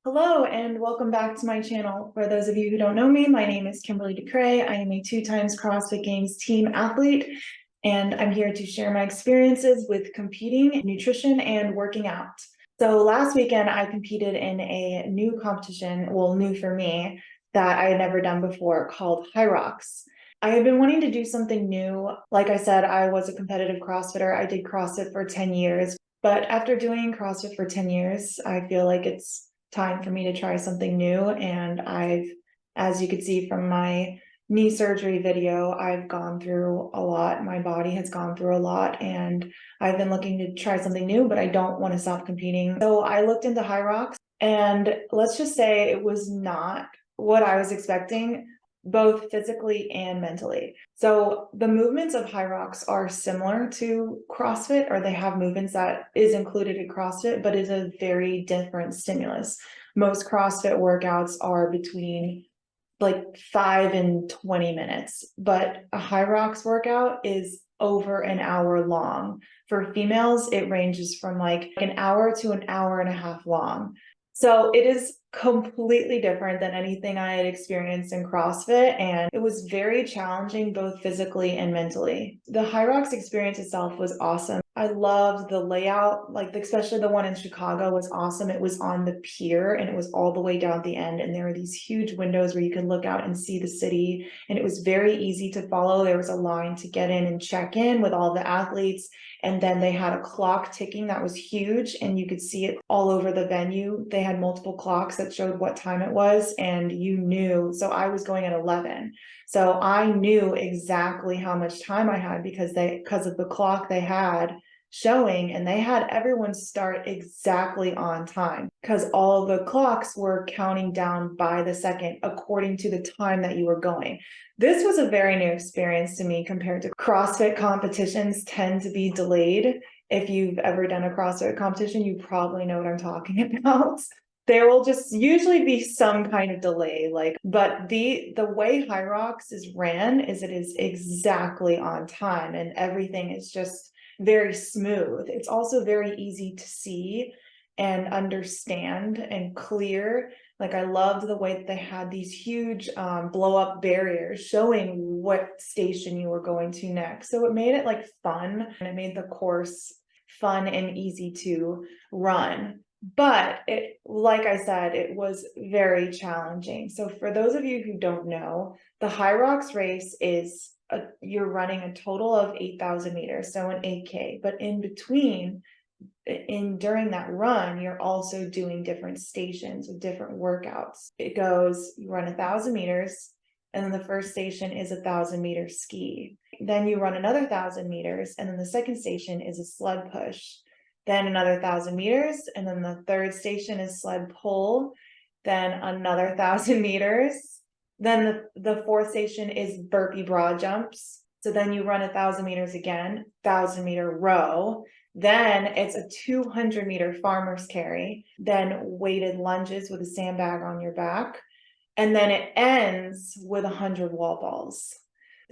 Hello and welcome back to my channel. For those of you who don't know me, my name is Kimberly DeCray. I am a 2 times CrossFit Games team athlete, and I'm here to share my experiences with competing in nutrition and working out. So last weekend, I competed in a new competition, well, new for me, that I had never done before, called Hyrox. I had been wanting to do something new. Like I said, I was a competitive CrossFitter. I did CrossFit for 10 years, but after doing CrossFit for 10 years, I feel like it's time for me to try something new. And as you could see from my knee surgery video, I've gone through a lot. My body has gone through a lot, and I've been looking to try something new, but I don't want to stop competing. So I looked into Hyrox, and let's just say it was not what I was expecting, both physically and mentally. So the movements of Hyrox are similar to CrossFit, or they have movements that is included in CrossFit, but is a very different stimulus. Most CrossFit workouts are between like 5 and 20 minutes, but a Hyrox workout is over an hour long. For females, it ranges from like an hour to an hour and a half long. So it is completely different than anything I had experienced in CrossFit, and it was very challenging both physically and mentally. The Hyrox experience itself was awesome. I loved the layout, like especially the one in Chicago was awesome. It was on the pier and it was all the way down at the end, and there were these huge windows where you could look out and see the city, and it was very easy to follow. There was a line to get in and check in with all the athletes, and then they had a clock ticking that was huge, and you could see it all over the venue. They had multiple clocks that showed what time it was, and you knew. So I was going at 11. So I knew exactly how much time I had because of the clock they had showing, and they had everyone start exactly on time because all of the clocks were counting down by the second according to the time that you were going. This was a very new experience to me compared to CrossFit competitions tend to be delayed. If you've ever done a CrossFit competition, you probably know what I'm talking about. There will just usually be some kind of delay, but the way Hyrox is ran is it is exactly on time, and everything is just very smooth. It's also very easy to see and understand and clear. Like I loved the way that they had these huge blow up barriers showing what station you were going to next. So it made it like fun, and it made the course fun and easy to run. But it, like I said, it was very challenging. So for those of you who don't know, the Hyrox race is you're running a total of 8,000 meters, so an 8K, but in between, during that run, you're also doing different stations with different workouts. It goes, you run 1,000 meters, and then the first station is 1,000-meter ski. Then you run another 1,000 meters, and then the second station is a sled push. Then another 1,000 meters, and then the third station is sled pull. Then another 1,000 meters. Then the fourth station is burpee broad jumps. So then you run 1,000 meters again, 1,000-meter row. Then it's a 200-meter farmer's carry, then weighted lunges with a sandbag on your back. And then it ends with 100 wall balls.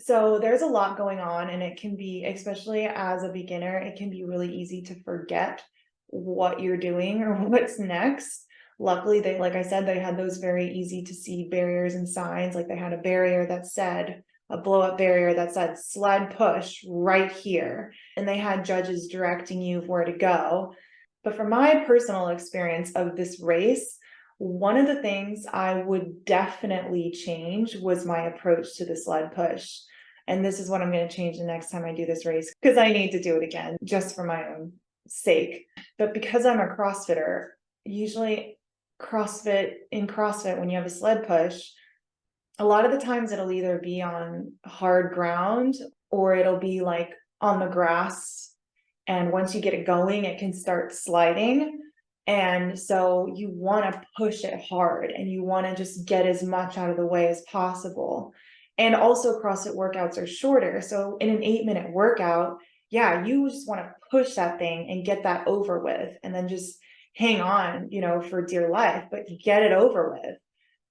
So there's a lot going on, and it can be, especially as a beginner, it can be really easy to forget what you're doing or what's next. Luckily, like I said, they had those very easy to see barriers and signs. Like they had a barrier that said, a blow up barrier that said sled push right here. And they had judges directing you where to go. But from my personal experience of this race, one of the things I would definitely change was my approach to the sled push. And this is what I'm going to change the next time I do this race, because I need to do it again just for my own sake. But because I'm a CrossFitter, usually in CrossFit, when you have a sled push, a lot of the times it'll either be on hard ground or it'll be like on the grass. And once you get it going, it can start sliding. And so you want to push it hard, and you want to just get as much out of the way as possible. And also CrossFit workouts are shorter. So in an 8-minute workout, yeah, you just want to push that thing and get that over with, and then just hang on, for dear life, but get it over with.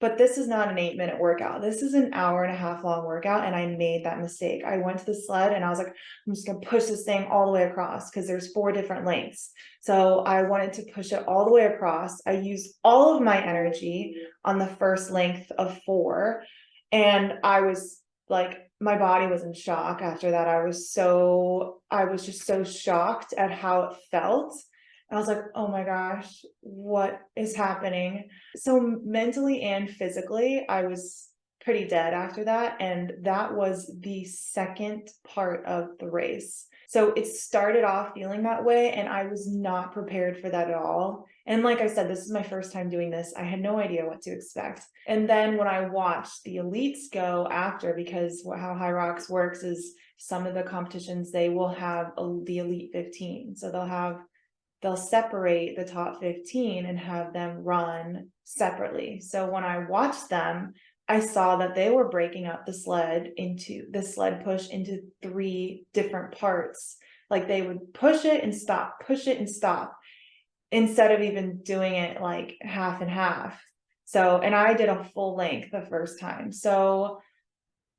but this is not an 8-minute workout. This is an hour and a half long workout. And I made that mistake. I went to the sled and I was like, I'm just going to push this thing all the way across because there's 4 different lengths. So I wanted to push it all the way across. I used all of my energy on the first length of 4. And I was like, my body was in shock after that. I was just so shocked at how it felt. I was like, oh my gosh, what is happening? So mentally and physically, I was pretty dead after that. And that was the second part of the race. So it started off feeling that way, and I was not prepared for that at all. And like I said, this is my first time doing this. I had no idea what to expect. And then when I watched the elites go after, because how Hyrox works is some of the competitions, they will have the elite 15. So they'll separate the top 15 and have them run separately. So when I watched them, I saw that they were breaking up the sled push into 3 different parts. Like they would push it and stop, instead of even doing it like half and half. So, and I did a full length the first time. So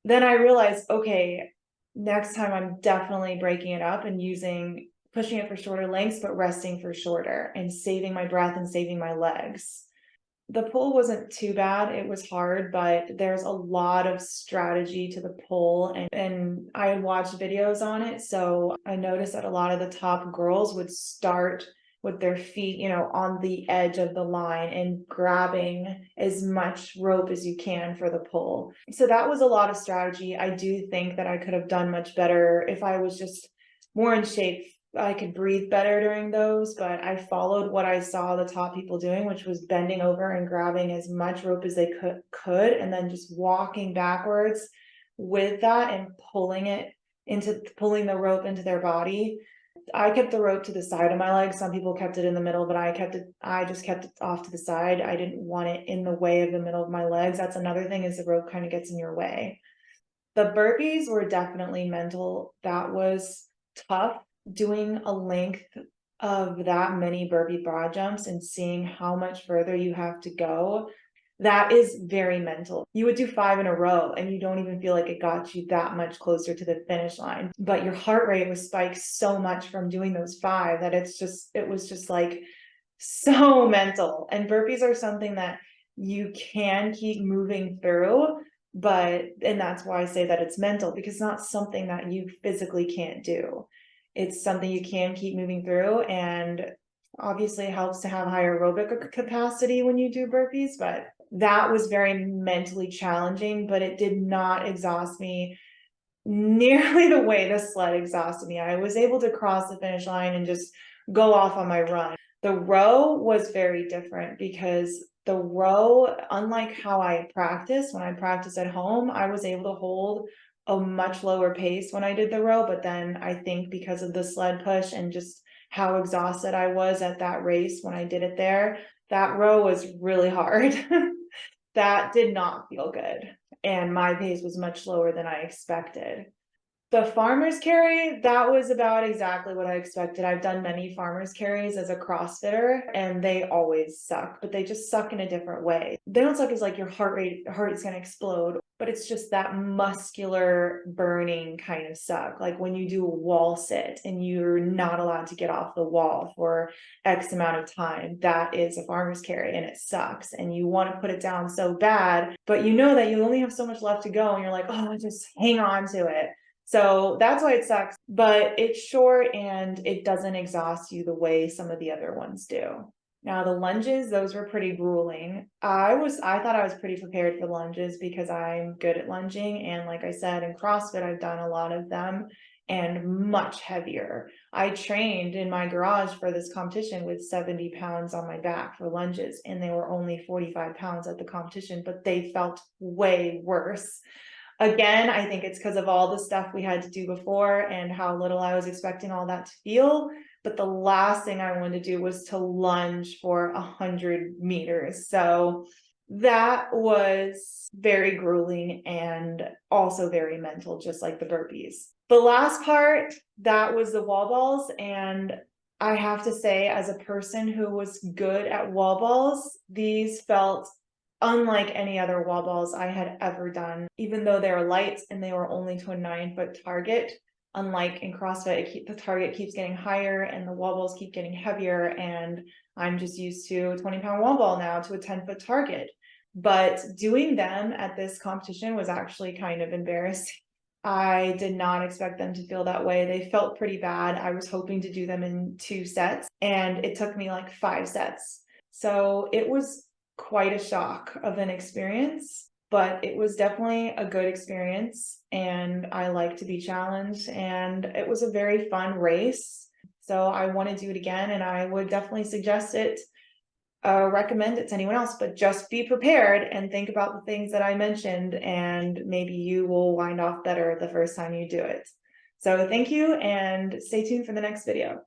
then I realized, okay, next time I'm definitely breaking it up and pushing it for shorter lengths, but resting for shorter and saving my breath and saving my legs. The pull wasn't too bad. It was hard, but there's a lot of strategy to the pull, and I had watched videos on it. So I noticed that a lot of the top girls would start with their feet, on the edge of the line and grabbing as much rope as you can for the pull. So that was a lot of strategy. I do think that I could have done much better if I was just more in shape. I could breathe better during those, but I followed what I saw the top people doing, which was bending over and grabbing as much rope as they could, and then just walking backwards with that and pulling the rope into their body. I kept the rope to the side of my leg. Some people kept it in the middle, but I just kept it off to the side. I didn't want it in the way of the middle of my legs. That's another thing, is the rope kind of gets in your way. The burpees were definitely mental. That was tough, doing a length of that many burpee broad jumps and seeing how much further you have to go. That is very mental. You would do 5 in a row and you don't even feel like it got you that much closer to the finish line, but your heart rate was spiked so much from doing those 5 that it was just like so mental. And burpees are something that you can keep moving through, and that's why I say that it's mental, because it's not something that you physically can't do. It's something you can keep moving through, and obviously it helps to have higher aerobic capacity when you do burpees, but that was very mentally challenging, but it did not exhaust me nearly the way the sled exhausted me. I was able to cross the finish line and just go off on my run. The row was very different, because the row, unlike how I practice, when I practice at home, I was able to hold a much lower pace when I did the row. But then I think because of the sled push and just how exhausted I was at that race when I did it there, that row was really hard. That did not feel good. And my pace was much lower than I expected. The farmer's carry, that was about exactly what I expected. I've done many farmer's carries as a CrossFitter, and they always suck, but they just suck in a different way. They don't suck as like your heart is going to explode, but it's just that muscular burning kind of suck. Like when you do a wall sit and you're not allowed to get off the wall for X amount of time, that is a farmer's carry, and it sucks. And you want to put it down so bad, but you know that you only have so much left to go, and you're like, oh, just hang on to it. So that's why it sucks, but it's short and it doesn't exhaust you the way some of the other ones do. Now the lunges, those were pretty grueling. I thought I was pretty prepared for lunges because I'm good at lunging. And like I said, in CrossFit, I've done a lot of them and much heavier. I trained in my garage for this competition with 70 pounds on my back for lunges, and they were only 45 pounds at the competition, but they felt way worse. Again, I think it's because of all the stuff we had to do before and how little I was expecting all that to feel. But the last thing I wanted to do was to lunge for 100 meters. So that was very grueling and also very mental, just like the burpees. The last part, that was the wall balls. And I have to say, as a person who was good at wall balls, these felt unlike any other wall balls I had ever done. Even though they're light and they were only to a 9-foot target, unlike in CrossFit, the target keeps getting higher and the wall balls keep getting heavier, and I'm just used to a 20-pound wall ball now to a 10-foot target. But doing them at this competition was actually kind of embarrassing. I did not expect them to feel that way. They felt pretty bad. I was hoping to do them in 2 sets, and it took me like 5 sets. So it was quite a shock of an experience, but it was definitely a good experience, and I like to be challenged, and it was a very fun race. So I want to do it again, and I would definitely suggest it, recommend it to anyone else, but just be prepared and think about the things that I mentioned, and maybe you will wind off better the first time you do it. So thank you, and stay tuned for the next video.